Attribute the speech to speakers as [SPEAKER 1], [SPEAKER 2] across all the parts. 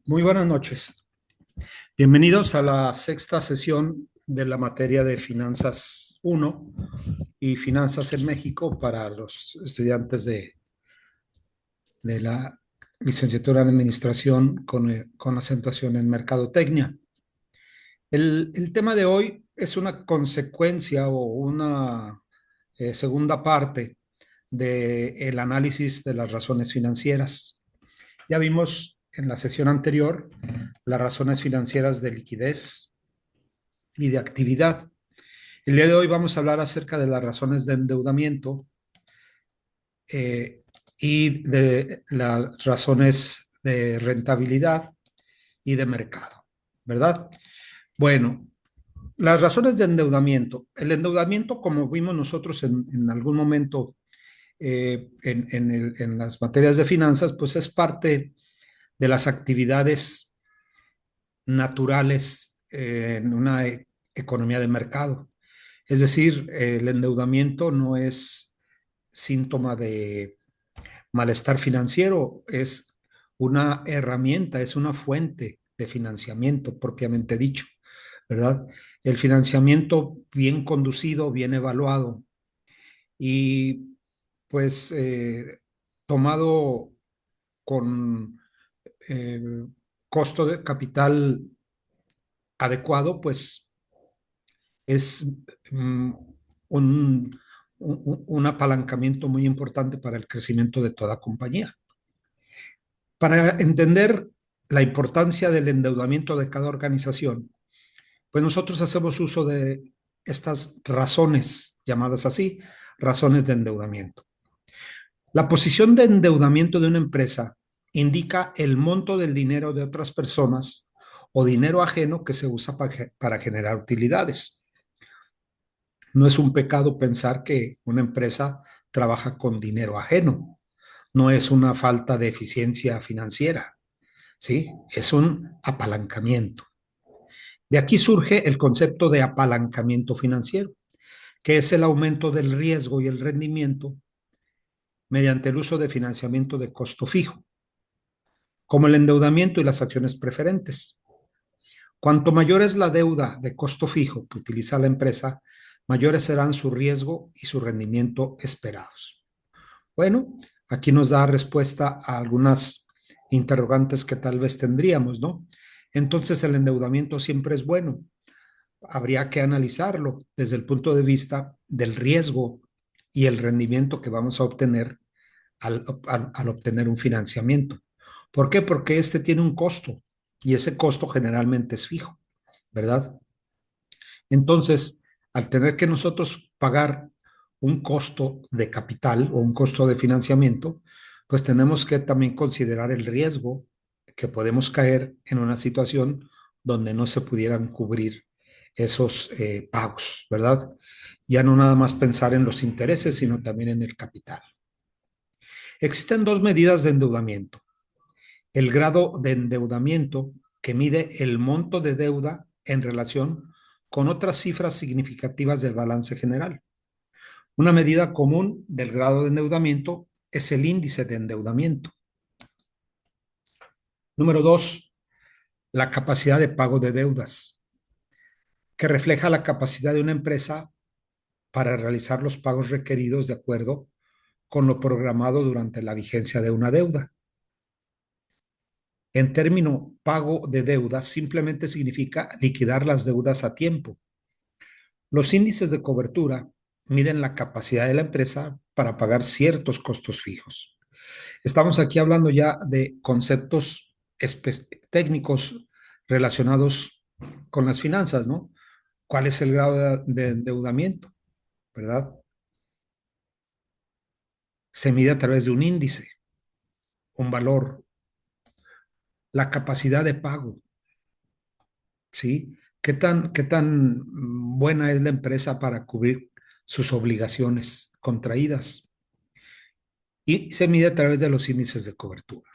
[SPEAKER 1] Muy buenas noches. Bienvenidos a la sexta sesión de la materia de Finanzas uno y Finanzas en México para los estudiantes de la licenciatura en Administración con acentuación en Mercadotecnia. El tema de hoy es una consecuencia o una segunda parte del análisis de las razones financieras. Ya vimos en la sesión anterior las razones financieras de liquidez y de actividad. El día de hoy vamos a hablar acerca de las razones de endeudamiento y de las razones de rentabilidad y de mercado, ¿verdad? Bueno, las razones de endeudamiento. El endeudamiento, como vimos nosotros en algún momento en las materias de finanzas, pues es parte de las actividades naturales en una economía de mercado. Es decir, el endeudamiento no es síntoma de malestar financiero, es una herramienta, es una fuente de financiamiento propiamente dicho, ¿verdad? El financiamiento bien conducido, bien evaluado y pues tomado con eh, costo de capital adecuado, pues es um, un, un apalancamiento muy importante para el crecimiento de toda compañía. Para entender la importancia del endeudamiento de cada organización, pues nosotros hacemos uso de estas razones, llamadas así, razones de endeudamiento. La posición de endeudamiento de una empresa indica el monto del dinero de otras personas o dinero ajeno que se usa para generar utilidades. No es un pecado pensar que una empresa trabaja con dinero ajeno. No es una falta de eficiencia financiera, ¿sí? Es un apalancamiento. De aquí surge el concepto de apalancamiento financiero, que es el aumento del riesgo y el rendimiento mediante el uso de financiamiento de costo fijo, como el endeudamiento y las acciones preferentes. Cuanto mayor es la deuda de costo fijo que utiliza la empresa, mayores serán su riesgo y su rendimiento esperados. Bueno, aquí nos da respuesta a algunas interrogantes que tal vez tendríamos, ¿no? Entonces el endeudamiento siempre es bueno. Habría que analizarlo desde el punto de vista del riesgo y el rendimiento que vamos a obtener al obtener un financiamiento. ¿Por qué? Porque este tiene un costo y ese costo generalmente es fijo, ¿verdad? Entonces, al tener que nosotros pagar un costo de capital o un costo de financiamiento, pues tenemos que también considerar el riesgo que podemos caer en una situación donde no se pudieran cubrir esos pagos, ¿verdad? Ya no nada más pensar en los intereses, sino también en el capital. Existen dos medidas de endeudamiento. El grado de endeudamiento, que mide el monto de deuda en relación con otras cifras significativas del balance general. Una medida común del grado de endeudamiento es el índice de endeudamiento. Número dos, la capacidad de pago de deudas, que refleja la capacidad de una empresa para realizar los pagos requeridos de acuerdo con lo programado durante la vigencia de una deuda. En término pago de deudas, simplemente significa liquidar las deudas a tiempo. Los índices de cobertura miden la capacidad de la empresa para pagar ciertos costos fijos. Estamos aquí hablando ya de conceptos técnicos relacionados con las finanzas, ¿no? ¿Cuál es el grado de endeudamiento? ¿Verdad? Se mide a través de un índice, un valor, la capacidad de pago, ¿sí? Qué tan buena es la empresa para cubrir sus obligaciones contraídas? Y se mide a través de los índices de cobertura.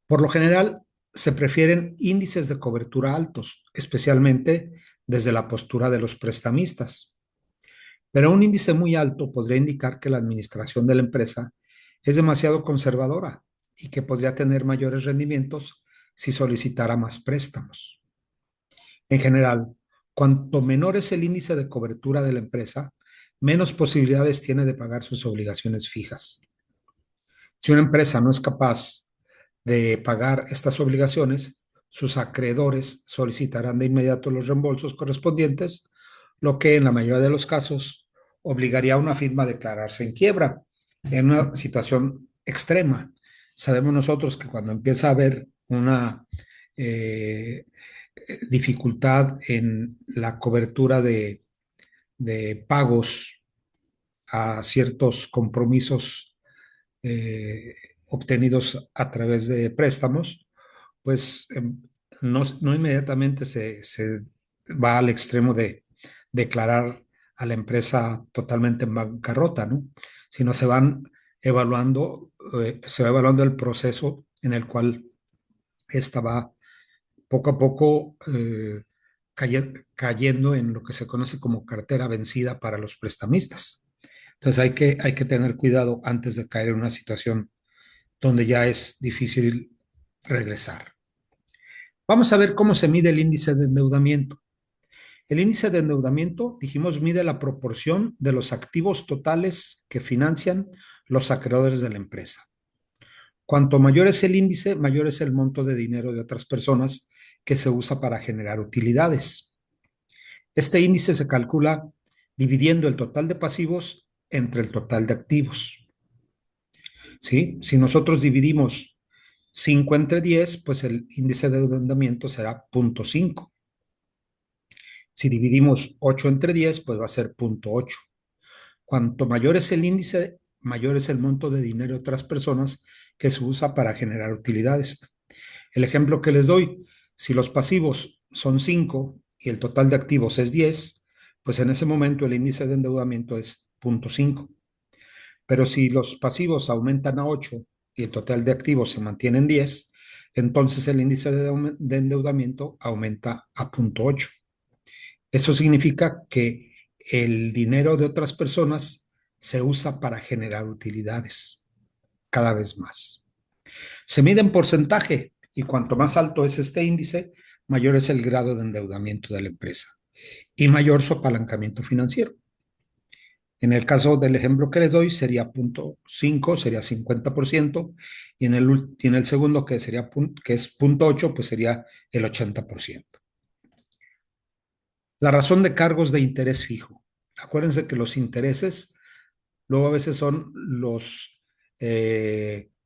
[SPEAKER 1] Por lo general, se prefieren índices de cobertura altos, especialmente desde la postura de los prestamistas. Pero un índice muy alto podría indicar que la administración de la empresa es demasiado conservadora y que podría tener mayores rendimientos si solicitara más préstamos. En general, cuanto menor es el índice de cobertura de la empresa, menos posibilidades tiene de pagar sus obligaciones fijas. Si una empresa no es capaz de pagar estas obligaciones, sus acreedores solicitarán de inmediato los reembolsos correspondientes, lo que en la mayoría de los casos obligaría a una firma a declararse en quiebra en una situación extrema. Sabemos nosotros que cuando empieza a haber una dificultad en la cobertura de pagos a ciertos compromisos eh, obtenidos a través de préstamos, pues no inmediatamente se va al extremo de declarar a la empresa totalmente en bancarrota, ¿no? Sino se va evaluando el proceso en el cual esta va poco a poco cayendo en lo que se conoce como cartera vencida para los prestamistas. Entonces hay que tener cuidado antes de caer en una situación donde ya es difícil regresar. Vamos a ver cómo se mide el índice de endeudamiento. El índice de endeudamiento, dijimos, mide la proporción de los activos totales que financian los acreedores de la empresa. Cuanto mayor es el índice, mayor es el monto de dinero de otras personas que se usa para generar utilidades. Este índice se calcula dividiendo el total de pasivos entre el total de activos. ¿Sí? Si nosotros dividimos 5 entre 10, pues el índice de endeudamiento será 0.5. Si dividimos 8 entre 10, pues va a ser 0.8. Cuanto mayor es el índice, mayor es el monto de dinero de otras personas que se usa para generar utilidades. El ejemplo que les doy, si los pasivos son 5 y el total de activos es 10, pues en ese momento el índice de endeudamiento es 0.5. Pero si los pasivos aumentan a 8 y el total de activos se mantiene en 10, entonces el índice de endeudamiento aumenta a 0.8. Eso significa que el dinero de otras personas se usa para generar utilidades cada vez más. Se mide en porcentaje y cuanto más alto es este índice, mayor es el grado de endeudamiento de la empresa y mayor su apalancamiento financiero. En el caso del ejemplo que les doy sería 0.5, sería 50%, y en el segundo que que es 0.8, pues sería el 80%. La razón de cargos de interés fijo. Acuérdense que los intereses luego a veces son los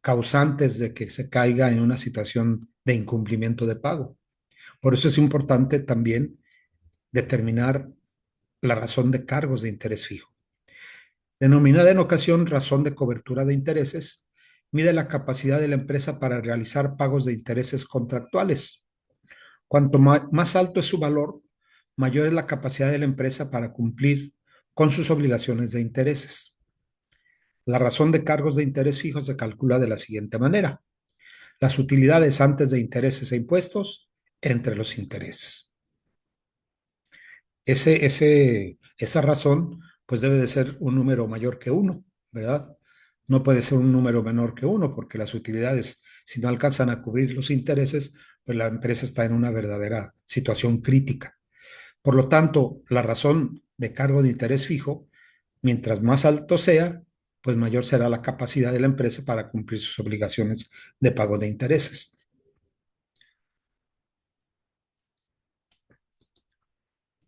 [SPEAKER 1] causantes de que se caiga en una situación de incumplimiento de pago. Por eso es importante también determinar la razón de cargos de interés fijo. Denominada en ocasión razón de cobertura de intereses, mide la capacidad de la empresa para realizar pagos de intereses contractuales. Cuanto más alto es su valor, mayor es la capacidad de la empresa para cumplir con sus obligaciones de intereses. La razón de cargos de interés fijo se calcula de la siguiente manera: las utilidades antes de intereses e impuestos entre los intereses. Esa razón pues debe de ser un número mayor que uno, ¿verdad? No puede ser un número menor que uno, porque las utilidades, si no alcanzan a cubrir los intereses, pues la empresa está en una verdadera situación crítica. Por lo tanto, la razón de cargo de interés fijo, mientras más alto sea, pues mayor será la capacidad de la empresa para cumplir sus obligaciones de pago de intereses.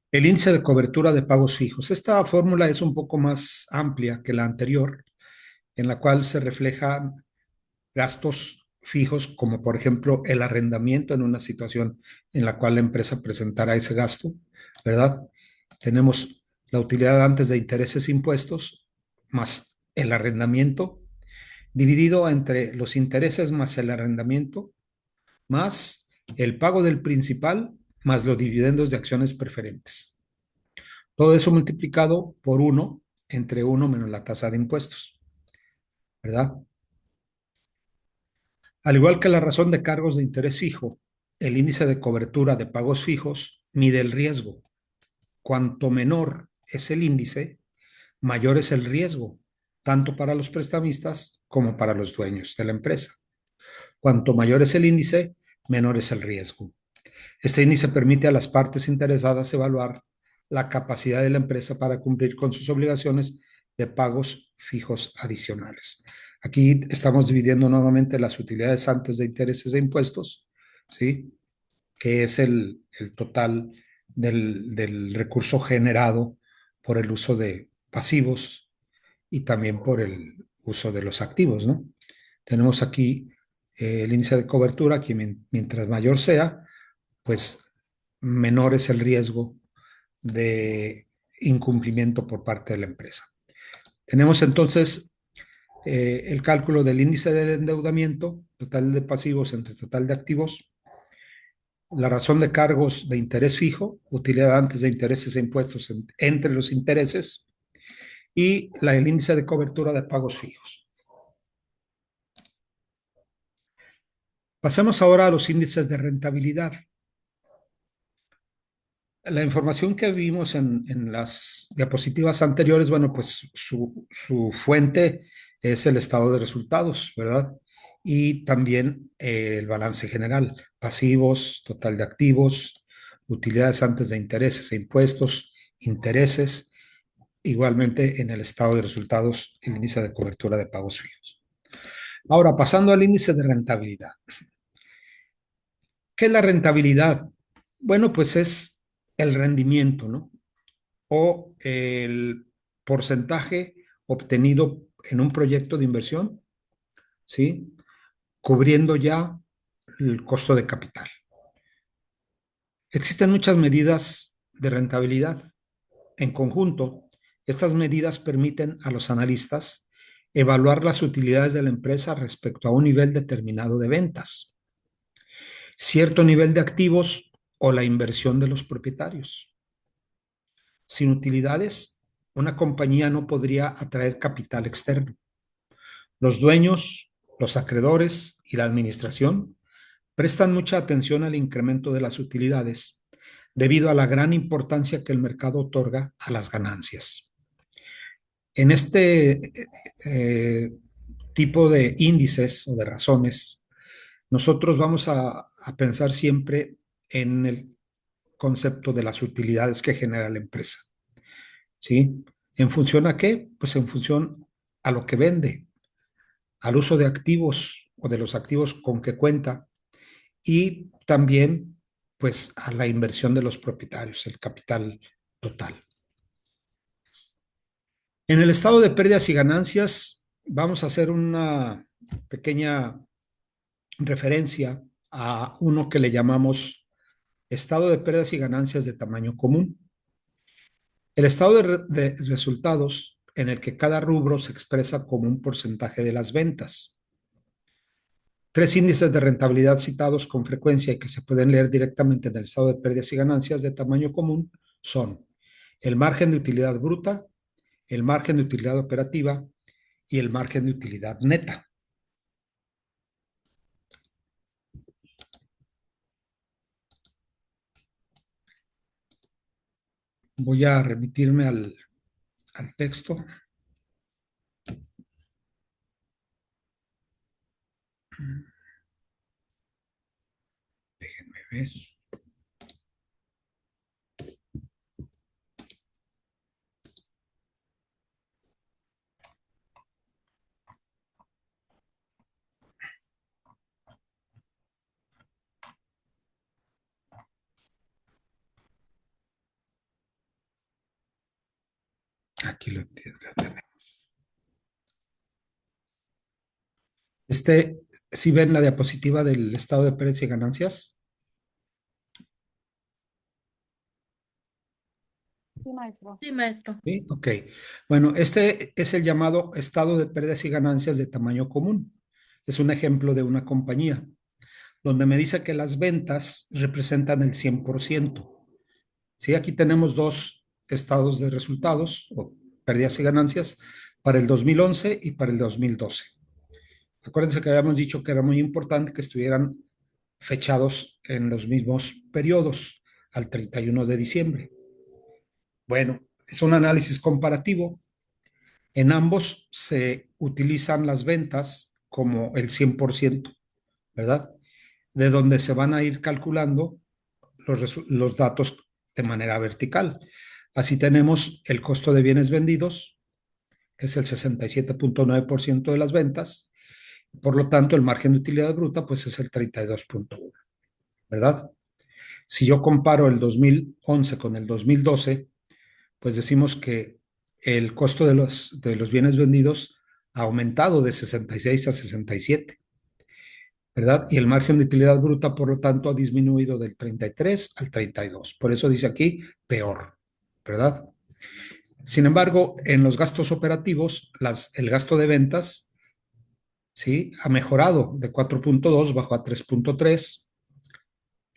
[SPEAKER 1] El índice de cobertura de pagos fijos. Esta fórmula es un poco más amplia que la anterior, en la cual se reflejan gastos fijos, como por ejemplo el arrendamiento en una situación en la cual la empresa presentará ese gasto, ¿verdad? Tenemos la utilidad antes de intereses e impuestos más el arrendamiento, dividido entre los intereses más el arrendamiento, más el pago del principal, más los dividendos de acciones preferentes. Todo eso multiplicado por 1 entre 1 menos la tasa de impuestos, ¿verdad? Al igual que la razón de cargos de interés fijo, el índice de cobertura de pagos fijos mide el riesgo. Cuanto menor es el índice, mayor es el riesgo, tanto para los prestamistas como para los dueños de la empresa. Cuanto mayor es el índice, menor es el riesgo. Este índice permite a las partes interesadas evaluar la capacidad de la empresa para cumplir con sus obligaciones de pagos fijos adicionales. Aquí estamos dividiendo nuevamente las utilidades antes de intereses e impuestos, ¿sí? Que es el total del recurso generado por el uso de pasivos y también por el uso de los activos, ¿no? Tenemos aquí el índice de cobertura, que mientras mayor sea, pues menor es el riesgo de incumplimiento por parte de la empresa. Tenemos entonces el cálculo del índice de endeudamiento, total de pasivos entre total de activos, la razón de cargos de interés fijo, utilidad antes de intereses e impuestos entre los intereses, y el índice de cobertura de pagos fijos. Pasemos ahora a los índices de rentabilidad. La información que vimos en las diapositivas anteriores, bueno, pues su fuente es el estado de resultados, ¿verdad? Y también el balance general, pasivos, total de activos, utilidades antes de intereses e impuestos, intereses, igualmente en el estado de resultados, el índice de cobertura de pagos fijos. Ahora, pasando al índice de rentabilidad. ¿Qué es la rentabilidad? Bueno, pues es el rendimiento, ¿no? O el porcentaje obtenido en un proyecto de inversión, ¿sí? Cubriendo ya el costo de capital. Existen muchas medidas de rentabilidad. En conjunto, estas medidas permiten a los analistas evaluar las utilidades de la empresa respecto a un nivel determinado de ventas, cierto nivel de activos o la inversión de los propietarios. Sin utilidades, una compañía no podría atraer capital externo. Los dueños, los acreedores y la administración prestan mucha atención al incremento de las utilidades debido a la gran importancia que el mercado otorga a las ganancias. En este tipo de índices o de razones, nosotros vamos a pensar siempre en el concepto de las utilidades que genera la empresa. ¿Sí? ¿En función a qué? Pues en función a lo que vende, al uso de activos o de los activos con que cuenta y también pues a la inversión de los propietarios, el capital total. En el estado de pérdidas y ganancias vamos a hacer una pequeña referencia a uno que le llamamos estado de pérdidas y ganancias de tamaño común. El estado de resultados en el que cada rubro se expresa como un porcentaje de las ventas. Tres índices de rentabilidad citados con frecuencia y que se pueden leer directamente en el estado de pérdidas y ganancias de tamaño común son el margen de utilidad bruta, el margen de utilidad operativa y el margen de utilidad neta. Voy a remitirme al texto. Déjenme ver. Aquí lo tenemos. ¿Sí ven la diapositiva del estado de pérdidas y ganancias?
[SPEAKER 2] Sí, maestro.
[SPEAKER 3] Sí, maestro.
[SPEAKER 1] ¿Sí? Ok. Bueno, este es el llamado estado de pérdidas y ganancias de tamaño común. Es un ejemplo de una compañía donde me dice que las ventas representan el 100%. Sí, aquí tenemos dos estados de resultados o pérdidas y ganancias para el 2011 y para el 2012. Acuérdense que habíamos dicho que era muy importante que estuvieran fechados en los mismos periodos, al 31 de diciembre. Bueno, es un análisis comparativo. En ambos se utilizan las ventas como el 100%. ¿verdad? De donde se van a ir calculando los datos de manera vertical. Así tenemos el costo de bienes vendidos, que es el 67.9% de las ventas. Por lo tanto, el margen de utilidad bruta pues es el 32.1, ¿verdad? Si yo comparo el 2011 con el 2012, pues decimos que el costo de los bienes vendidos ha aumentado de 66 a 67, ¿verdad? Y el margen de utilidad bruta, por lo tanto, ha disminuido del 33 al 32. Por eso dice aquí peor, ¿verdad? Sin embargo, en los gastos operativos, el gasto de ventas, ¿sí? Ha mejorado de 4.2 bajó a 3.3.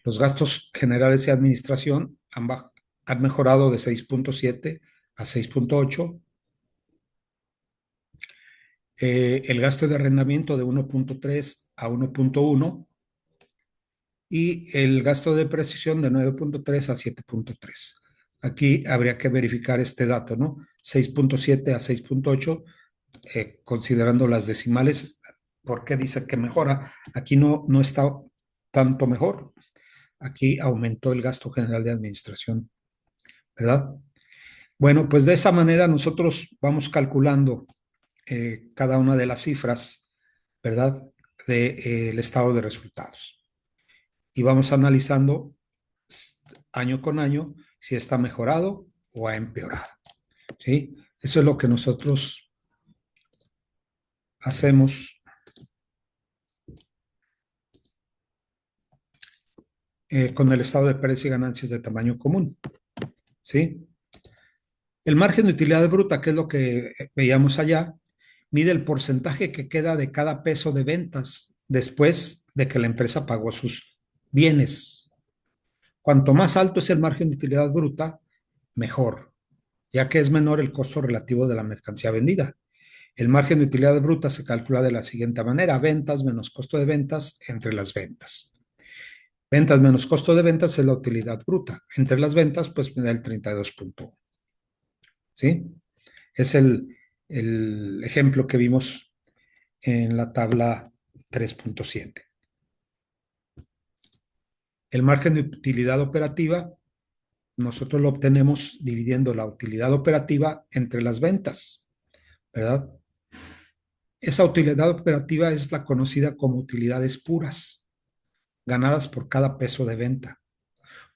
[SPEAKER 1] Los gastos generales y administración han mejorado de 6.7 a 6.8. El gasto de arrendamiento de 1.3 a 1.1 y el gasto de precisión de 9.3 a 7.3. Aquí habría que verificar este dato, ¿no? 6.7 a 6.8, considerando las decimales. ¿Por qué dice que mejora? Aquí no está tanto mejor. Aquí aumentó el gasto general de administración, ¿verdad? Bueno, pues de esa manera nosotros vamos calculando cada una de las cifras, ¿verdad? Del estado de resultados. Y vamos analizando año con año si está mejorado o ha empeorado, ¿sí? Eso es lo que nosotros hacemos con el estado de pérdidas y ganancias de tamaño común, ¿sí? El margen de utilidad bruta, que es lo que veíamos allá, mide el porcentaje que queda de cada peso de ventas después de que la empresa pagó sus bienes. Cuanto más alto es el margen de utilidad bruta, mejor, ya que es menor el costo relativo de la mercancía vendida. El margen de utilidad bruta se calcula de la siguiente manera: ventas menos costo de ventas entre las ventas. Ventas menos costo de ventas es la utilidad bruta. Entre las ventas, pues me da el 32.1. ¿Sí? Es el ejemplo que vimos en la tabla 3.7. El margen de utilidad operativa, nosotros lo obtenemos dividiendo la utilidad operativa entre las ventas, ¿verdad? Esa utilidad operativa es la conocida como utilidades puras, ganadas por cada peso de venta,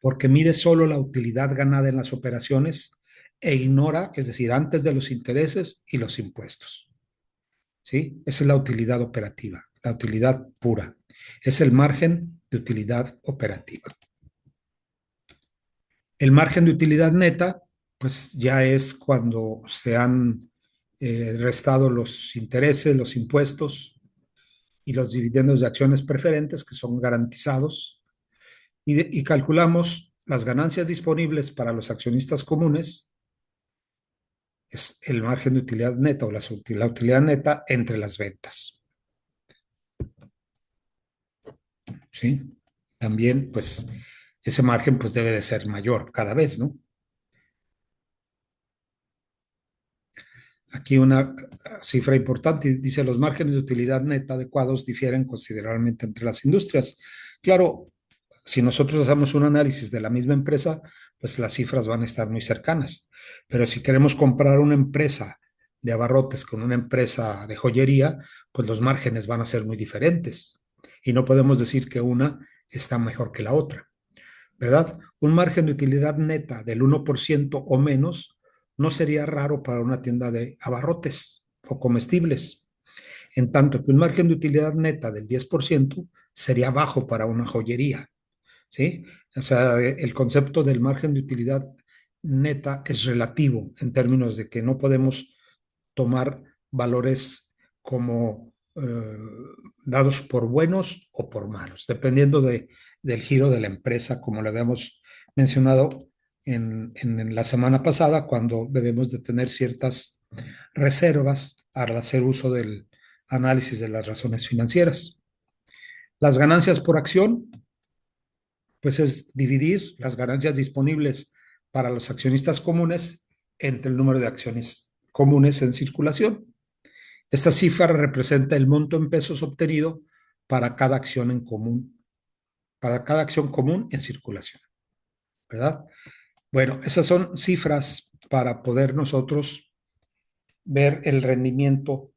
[SPEAKER 1] porque mide solo la utilidad ganada en las operaciones e ignora, es decir, antes de los intereses y los impuestos. ¿Sí? Esa es la utilidad operativa, la utilidad pura. Es el margen de utilidad operativa. El margen de utilidad neta, pues ya es cuando se han restado los intereses, los impuestos y los dividendos de acciones preferentes que son garantizados y calculamos las ganancias disponibles para los accionistas comunes, es el margen de utilidad neta o la utilidad neta entre las ventas. ¿Sí? También, pues, ese margen pues debe de ser mayor cada vez, ¿no? Aquí una cifra importante dice: los márgenes de utilidad neta adecuados difieren considerablemente entre las industrias. Claro, si nosotros hacemos un análisis de la misma empresa, pues las cifras van a estar muy cercanas. Pero si queremos comparar una empresa de abarrotes con una empresa de joyería, pues los márgenes van a ser muy diferentes. Y no podemos decir que una está mejor que la otra, ¿verdad? Un margen de utilidad neta del 1% o menos no sería raro para una tienda de abarrotes o comestibles, en tanto que un margen de utilidad neta del 10% sería bajo para una joyería, ¿sí? O sea, el concepto del margen de utilidad neta es relativo en términos de que no podemos tomar valores como dados por buenos o por malos, dependiendo del giro de la empresa, como lo habíamos mencionado en la semana pasada, cuando debemos de tener ciertas reservas al hacer uso del análisis de las razones financieras. Las ganancias por acción, pues es dividir las ganancias disponibles para los accionistas comunes entre el número de acciones comunes en circulación. Esta cifra representa el monto en pesos obtenido para cada acción en común, para cada acción común en circulación, ¿verdad? Bueno, esas son cifras para poder nosotros ver el rendimiento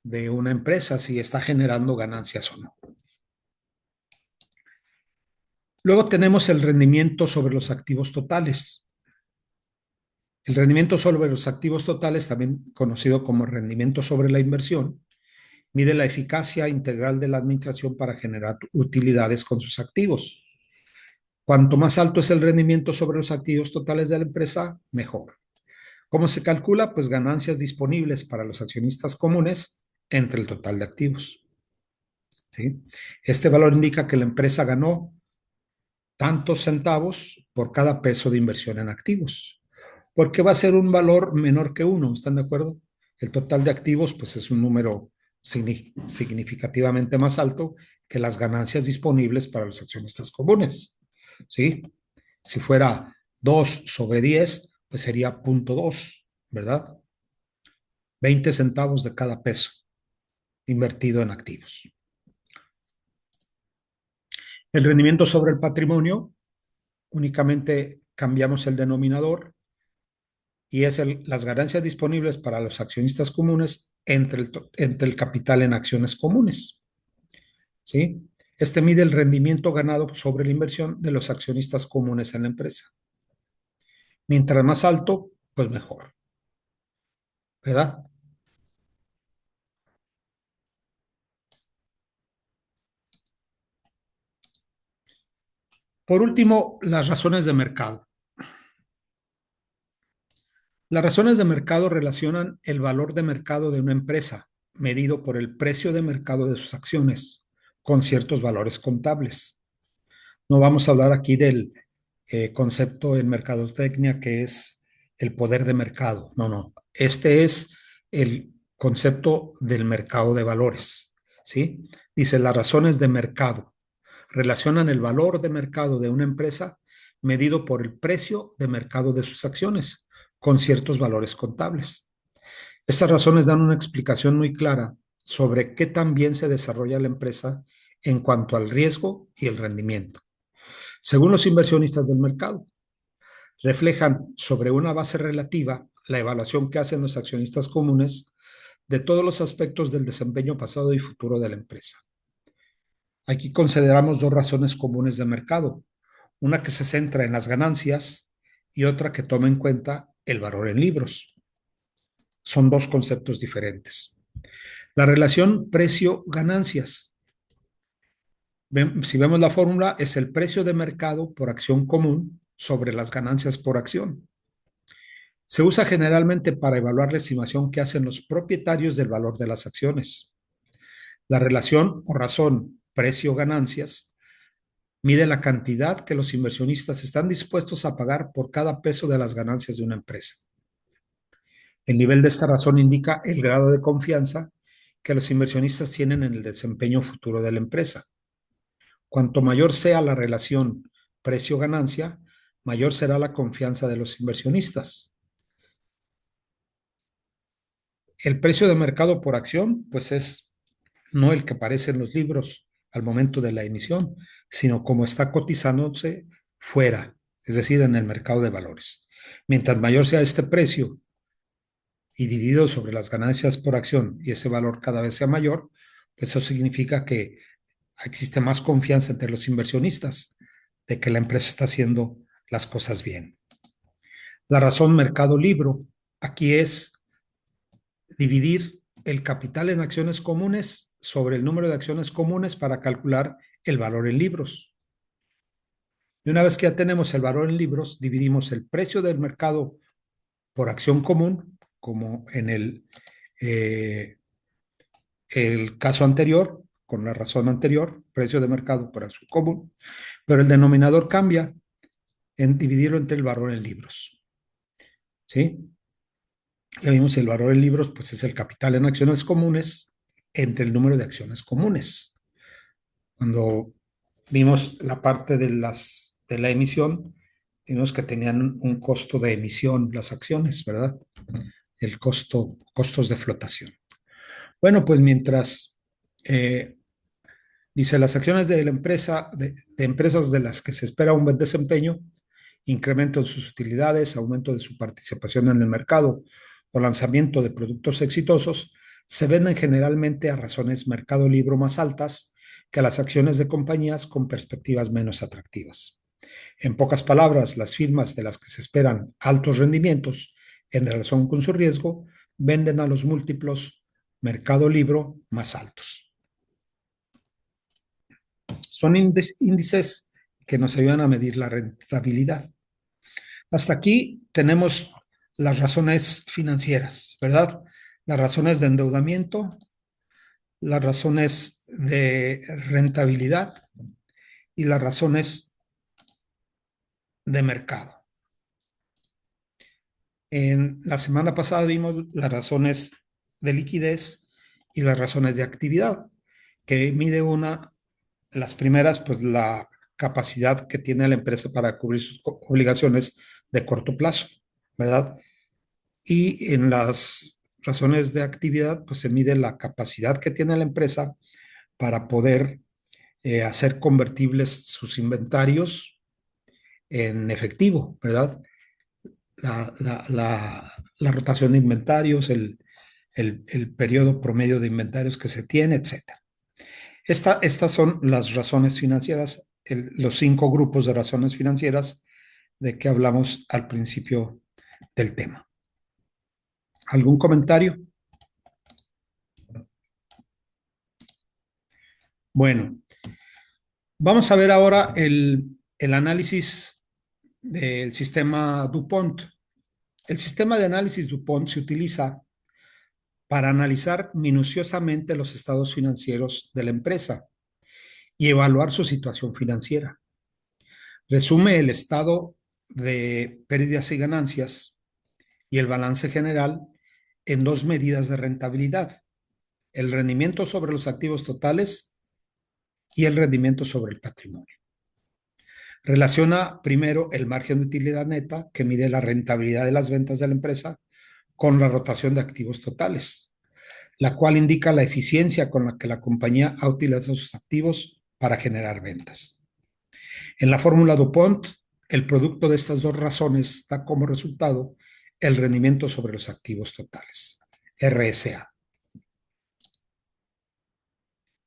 [SPEAKER 1] de una empresa, si está generando ganancias o no. Luego tenemos el rendimiento sobre los activos totales. El rendimiento sobre los activos totales, también conocido como rendimiento sobre la inversión, mide la eficacia integral de la administración para generar utilidades con sus activos. Cuanto más alto es el rendimiento sobre los activos totales de la empresa, mejor. ¿Cómo se calcula? Pues ganancias disponibles para los accionistas comunes entre el total de activos. ¿Sí? Este valor indica que la empresa ganó tantos centavos por cada peso de inversión en activos, porque va a ser un valor menor que uno, ¿están de acuerdo? El total de activos, pues es un número significativamente más alto que las ganancias disponibles para los accionistas comunes, ¿sí? Si fuera 2 sobre 10, pues sería 0.2, ¿verdad? 20 centavos de cada peso invertido en activos. El rendimiento sobre el patrimonio, únicamente cambiamos el denominador y es las ganancias disponibles para los accionistas comunes entre el capital en acciones comunes. ¿Sí? Este mide el rendimiento ganado sobre la inversión de los accionistas comunes en la empresa. Mientras más alto, pues mejor, ¿verdad? Por último, las razones de mercado. Las razones de mercado relacionan el valor de mercado de una empresa, medido por el precio de mercado de sus acciones, con ciertos valores contables. No vamos a hablar aquí del concepto en mercadotecnia que es el poder de mercado. No, no. Este es el concepto del mercado de valores. ¿Sí? Dice, las razones de mercado relacionan el valor de mercado de una empresa medido por el precio de mercado de sus acciones con ciertos valores contables. Estas razones dan una explicación muy clara sobre qué tan bien se desarrolla la empresa en cuanto al riesgo y el rendimiento. Según los inversionistas del mercado, reflejan sobre una base relativa la evaluación que hacen los accionistas comunes de todos los aspectos del desempeño pasado y futuro de la empresa. Aquí consideramos dos razones comunes de mercado, una que se centra en las ganancias y otra que toma en cuenta el valor en libros. Son dos conceptos diferentes. La relación precio-ganancias. Si vemos la fórmula, es el precio de mercado por acción común sobre las ganancias por acción. Se usa generalmente para evaluar la estimación que hacen los propietarios del valor de las acciones. La relación o razón precio-ganancias mide la cantidad que los inversionistas están dispuestos a pagar por cada peso de las ganancias de una empresa. El nivel de esta razón indica el grado de confianza que los inversionistas tienen en el desempeño futuro de la empresa. Cuanto mayor sea la relación precio-ganancia, mayor será la confianza de los inversionistas. El precio de mercado por acción, pues es no el que aparece en los libros al momento de la emisión, sino como está cotizándose fuera, es decir, en el mercado de valores. Mientras mayor sea este precio y dividido sobre las ganancias por acción y ese valor cada vez sea mayor, pues eso significa que existe más confianza entre los inversionistas de que la empresa está haciendo las cosas bien. La razón mercado libro aquí es dividir el capital en acciones comunes sobre el número de acciones comunes para calcular el valor en libros. Y una vez que ya tenemos el valor en libros, dividimos el precio del mercado por acción común, como en el caso anterior, con la razón anterior, precio de mercado por acción común, pero el denominador cambia en dividirlo entre el valor en libros. ¿Sí? Ya vimos el valor en libros, pues es el capital en acciones comunes entre el número de acciones comunes. Cuando vimos la parte de la emisión, vimos que tenían un costo de emisión las acciones, ¿verdad? El costos de flotación. Bueno, pues mientras Dice, las acciones de la empresa, de empresas de las que se espera un buen desempeño, incremento en sus utilidades, aumento de su participación en el mercado o lanzamiento de productos exitosos, se venden generalmente a razones mercado libre más altas que las acciones de compañías con perspectivas menos atractivas. En pocas palabras, las firmas de las que se esperan altos rendimientos en relación con su riesgo venden a los múltiplos mercado libre más altos. Son índices que nos ayudan a medir la rentabilidad. Hasta aquí tenemos las razones financieras, ¿verdad? Las razones de endeudamiento, las razones de rentabilidad y las razones de mercado. En la semana pasada vimos las razones de liquidez y las razones de actividad, que mide las primeras, pues la capacidad que tiene la empresa para cubrir sus obligaciones de corto plazo, ¿verdad? Y en las razones de actividad, pues se mide la capacidad que tiene la empresa para poder hacer convertibles sus inventarios en efectivo, ¿verdad? La rotación de inventarios, el periodo promedio de inventarios que se tiene, etcétera. Estas son las razones financieras, los 5 grupos de razones financieras de que hablamos al principio del tema. ¿Algún comentario? Bueno, vamos a ver ahora el análisis del sistema DuPont. El sistema de análisis DuPont se utiliza para analizar minuciosamente los estados financieros de la empresa y evaluar su situación financiera. Resume el estado de pérdidas y ganancias y el balance general en 2 medidas de rentabilidad: el rendimiento sobre los activos totales y el rendimiento sobre el patrimonio. Relaciona primero el margen de utilidad neta, que mide la rentabilidad de las ventas de la empresa, con la rotación de activos totales, la cual indica la eficiencia con la que la compañía ha utilizado sus activos para generar ventas. En la fórmula DuPont, el producto de estas 2 razones da como resultado el rendimiento sobre los activos totales, RSA.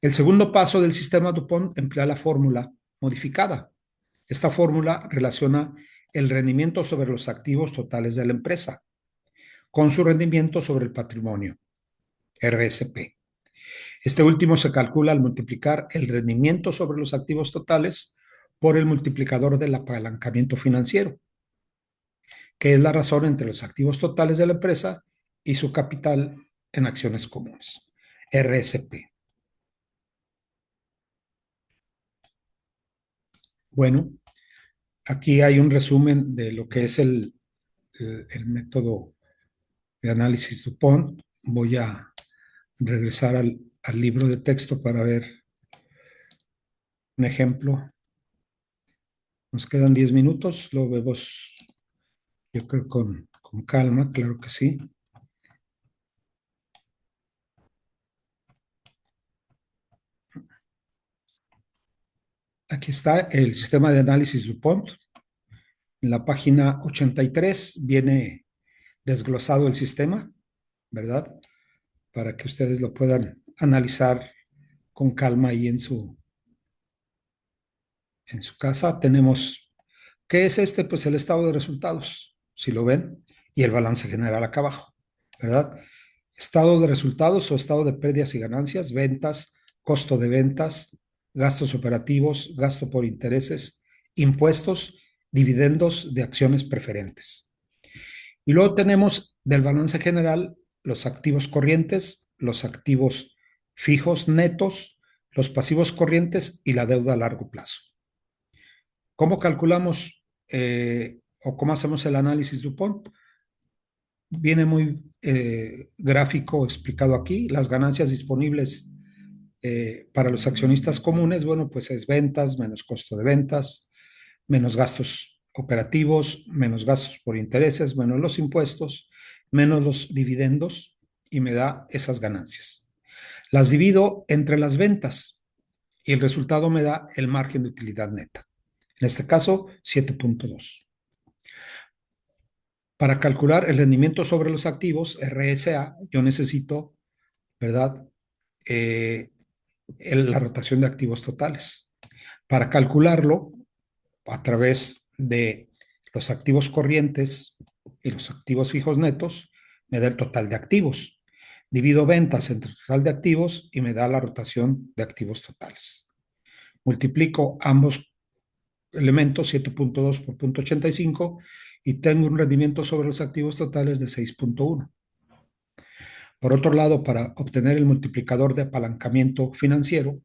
[SPEAKER 1] El segundo paso del sistema DuPont emplea la fórmula modificada. Esta fórmula relaciona el rendimiento sobre los activos totales de la empresa con su rendimiento sobre el patrimonio, RSP. Este último se calcula al multiplicar el rendimiento sobre los activos totales por el multiplicador del apalancamiento financiero, que es la razón entre los activos totales de la empresa y su capital en acciones comunes, RSP. Bueno, aquí hay un resumen de lo que es el método de análisis DuPont. Voy a regresar al libro de texto para ver un ejemplo. Nos quedan 10 minutos, lo vemos, yo creo, con calma, claro que sí. Aquí está el sistema de análisis DuPont. En la página 83 viene desglosado el sistema, ¿verdad? Para que ustedes lo puedan analizar con calma ahí en su casa. Tenemos, ¿qué es este? Pues el estado de resultados, si lo ven, y el balance general acá abajo, ¿verdad? Estado de resultados o estado de pérdidas y ganancias, ventas, costo de ventas, gastos operativos, gasto por intereses, impuestos, dividendos de acciones preferentes. Y luego tenemos del balance general los activos corrientes, los activos fijos netos, los pasivos corrientes y la deuda a largo plazo. ¿Cómo calculamos o cómo hacemos el análisis DuPont? Viene muy gráfico explicado aquí. Las ganancias disponibles para los accionistas comunes, bueno, pues es ventas menos costo de ventas, menos gastos operativos, menos gastos por intereses, menos los impuestos, menos los dividendos y me da esas ganancias. Las divido entre las ventas y el resultado me da el margen de utilidad neta. En este caso, 7.2. Para calcular el rendimiento sobre los activos, RSA, yo necesito, ¿verdad? Eh, la rotación de activos totales. Para calcularlo a través de los activos corrientes y los activos fijos netos, me da el total de activos. Divido ventas entre el total de activos y me da la rotación de activos totales. Multiplico ambos elementos, 7.2 por 0.85, y tengo un rendimiento sobre los activos totales de 6.1. Por otro lado, para obtener el multiplicador de apalancamiento financiero,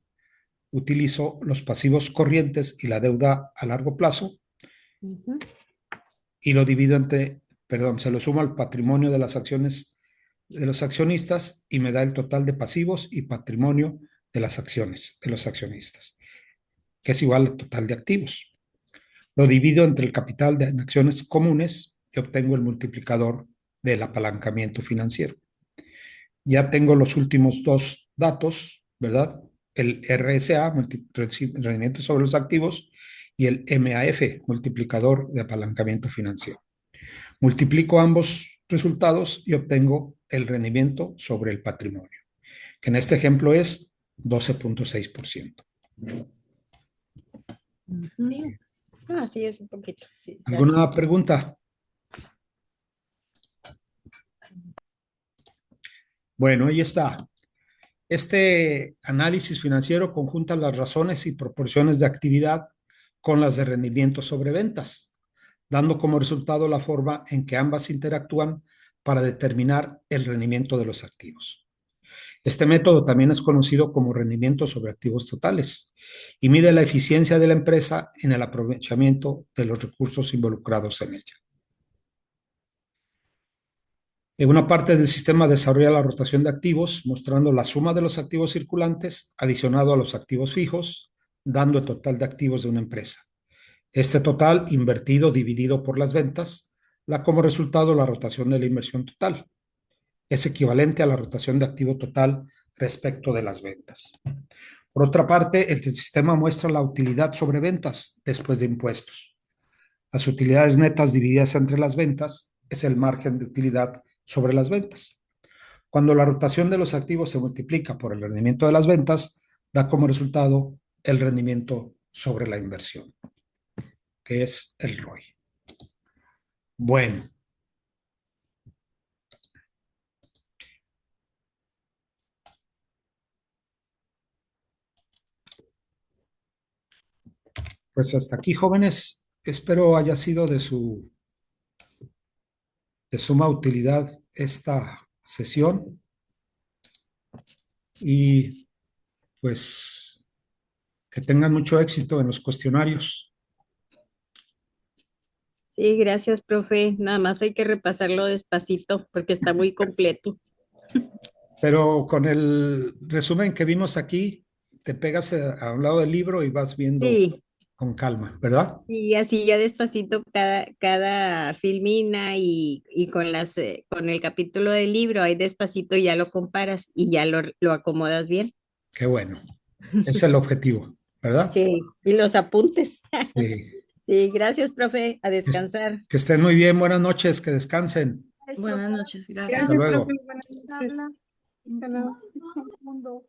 [SPEAKER 1] utilizo los pasivos corrientes y la deuda a largo plazo y lo divido se lo sumo al patrimonio de las acciones de los accionistas y me da el total de pasivos y patrimonio de las acciones de los accionistas, que es igual al total de activos. Lo divido entre el capital de acciones comunes y obtengo el multiplicador del apalancamiento financiero. Ya tengo los últimos dos datos, ¿verdad? El RSA, rendimiento sobre los activos, y el MAF, multiplicador de apalancamiento financiero. Multiplico ambos resultados y obtengo el rendimiento sobre el patrimonio, que en este ejemplo es 12.6%.
[SPEAKER 2] Sí. Sí, es un poquito. Sí,
[SPEAKER 1] ¿Alguna pregunta? Bueno, ahí está. Este análisis financiero conjunta las razones y proporciones de actividad con las de rendimiento sobre ventas, dando como resultado la forma en que ambas interactúan para determinar el rendimiento de los activos. Este método también es conocido como rendimiento sobre activos totales y mide la eficiencia de la empresa en el aprovechamiento de los recursos involucrados en ella. En una parte del sistema desarrolla la rotación de activos, mostrando la suma de los activos circulantes adicionado a los activos fijos, dando el total de activos de una empresa. Este total invertido dividido por las ventas da como resultado la rotación de la inversión total. Es equivalente a la rotación de activo total respecto de las ventas. Por otra parte, el sistema muestra la utilidad sobre ventas después de impuestos. Las utilidades netas divididas entre las ventas es el margen de utilidad sobre las ventas. Cuando la rotación de los activos se multiplica por el rendimiento de las ventas, da como resultado el rendimiento sobre la inversión, que es el ROI. Bueno. Pues hasta aquí, jóvenes. Espero haya sido de suma utilidad esta sesión y pues que tengan mucho éxito en los cuestionarios.
[SPEAKER 2] Sí, gracias, profe. Nada más hay que repasarlo despacito porque está muy completo.
[SPEAKER 1] Pero con el resumen que vimos aquí, te pegas a un lado del libro y vas viendo
[SPEAKER 2] Sí,
[SPEAKER 1] con calma, ¿verdad?
[SPEAKER 2] y así ya despacito cada filmina y con con el capítulo del libro, ahí despacito ya lo comparas y ya lo acomodas bien.
[SPEAKER 1] Qué bueno. Ese es el objetivo, ¿verdad?
[SPEAKER 2] Sí, y los apuntes.
[SPEAKER 1] Sí.
[SPEAKER 2] Sí, gracias, profe. A
[SPEAKER 1] Que,
[SPEAKER 2] descansar.
[SPEAKER 1] que estén muy bien. Buenas noches. Que descansen.
[SPEAKER 3] Buenas noches,
[SPEAKER 1] Hasta
[SPEAKER 3] gracias.
[SPEAKER 1] luego.
[SPEAKER 4] Buenas noches. Hasta luego.